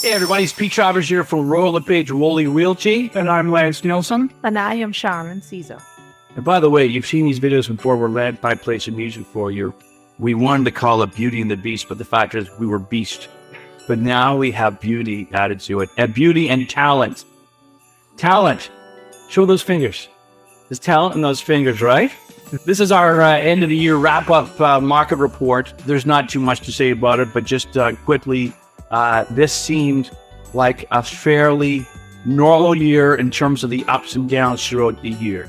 Hey everybody, it's Pete Travers here from Royal LePage Woolley Realty. And I'm Lance Nelson. And I am Sharon Caesar. And by the way, you've seen these videos before where Lance and I play some music for you. We wanted to call it Beauty and the Beast, but the fact is we were beast. But now we have beauty added to it. And beauty and talent. Talent. Show those fingers. There's talent in those fingers, right? This is our end of the year wrap-up market report. There's not too much to say about it, but just quickly, this seemed like a fairly normal year in terms of the ups and downs throughout the year.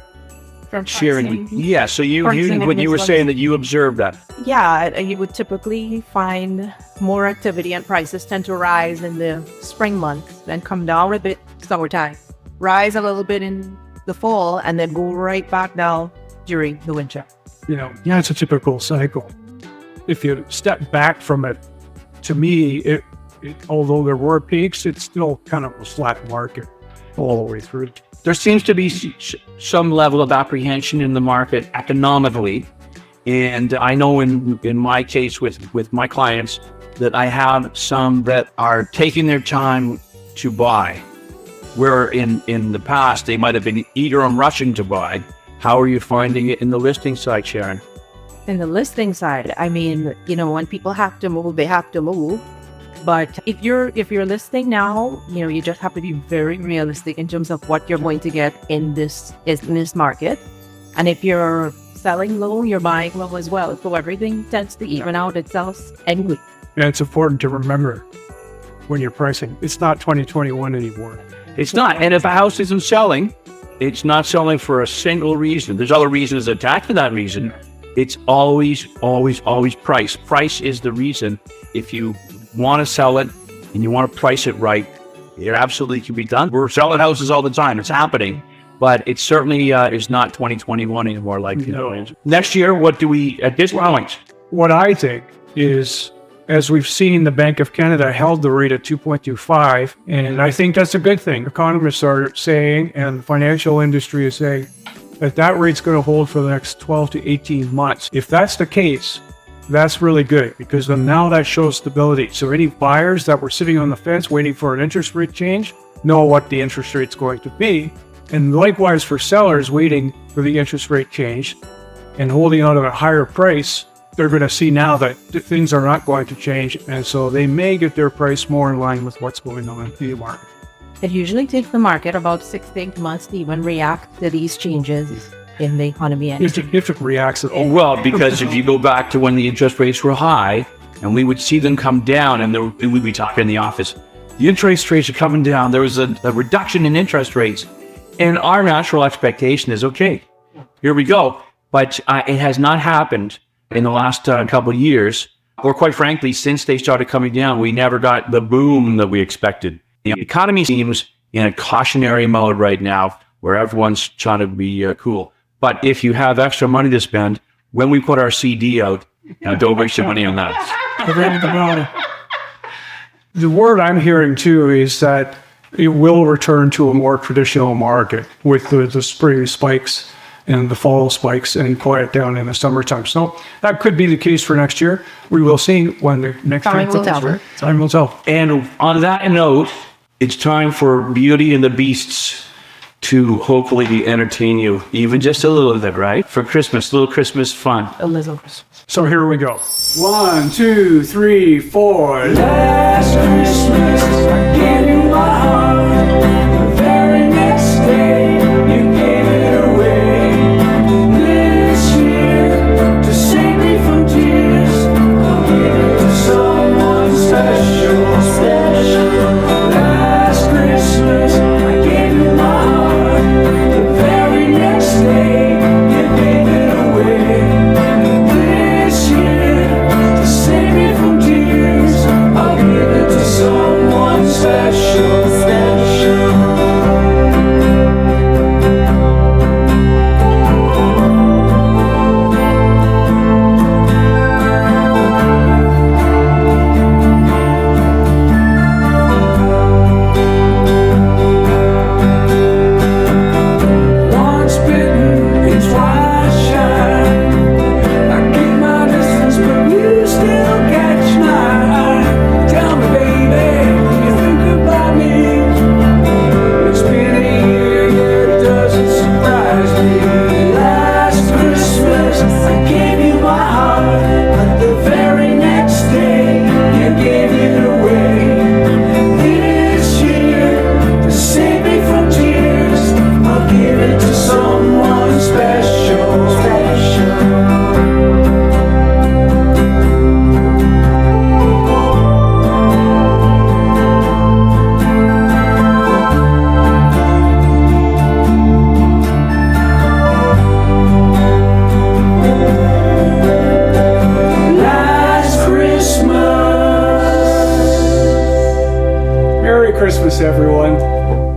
Sharon, yeah, so you when you were saying that you observed that. Yeah, you would typically find more activity and prices tend to rise in the spring months, then come down a bit summertime, rise a little bit in the fall, and then go right back down during the winter. Yeah, it's a typical cycle. If you step back from it, to me, although there were peaks, it's still kind of a flat market all the way through. There seems to be some level of apprehension in the market economically. And I know in my case with my clients that I have some that are taking their time to buy, where in the past they might have been eager and rushing to buy. How are you finding it in the listing side, Sharon? In the listing side, I mean, when people have to move, they have to move. But if you're listing now, you just have to be very realistic in terms of what you're going to get in this market. And if you're selling low, you're buying low as well. So everything tends to even out itself anyway. And it's important to remember when you're pricing, it's not 2021 anymore. It's not. And if a house isn't selling, it's not selling for a single reason. There's other reasons attached to that reason. It's always, always, always price. Price is the reason. If you want to sell it and you want to price it right, it absolutely can be done. We're selling houses all the time. It's happening, but it certainly is not 2021 anymore. Next year, what do we at this point? What I think is, as we've seen, the Bank of Canada held the rate at 2.25, and I think that's a good thing. Economists are saying, and the financial industry is saying, that rate's going to hold for the next 12 to 18 months. If that's the case, that's really good, because then now that shows stability. So any buyers that were sitting on the fence waiting for an interest rate change know what the interest rate's going to be. And likewise for sellers waiting for the interest rate change and holding out at a higher price, they're going to see now that things are not going to change. And so they may get their price more in line with what's going on in the market. It usually takes the market about 6 to 8 months to even react to these changes in the economy. If it reacts at all. Well, because if you go back to when the interest rates were high and we would see them come down, and we'd be talking in the office, the interest rates are coming down. There was a reduction in interest rates. And our natural expectation is, okay, here we go. But it has not happened in the last couple of years, or quite frankly, since they started coming down, we never got the boom that we expected. The economy seems in a cautionary mode right now where everyone's trying to be cool. But if you have extra money to spend, when we put our CD out, don't waste your money on that. The word I'm hearing too is that it will return to a more traditional market with the spring spikes and the fall spikes and quiet down in the summertime. So that could be the case for next year. We will see when the next Time will tell. Time will tell. And on that note, it's time for Beauty and the Beasts to hopefully entertain you, even just a little bit, right? For Christmas, little Christmas fun. A little. So here we go. 1, 2, 3, 4. Last Christmas, I gave you my heart. The very next day, you gave it away. This year, to save me from tears, I'll give it to someone special, special. Last Christmas, I gave you my heart. The very next day, you gave it away. This year, to save me from tears, I'll give it to someone special, special. Christmas, everyone.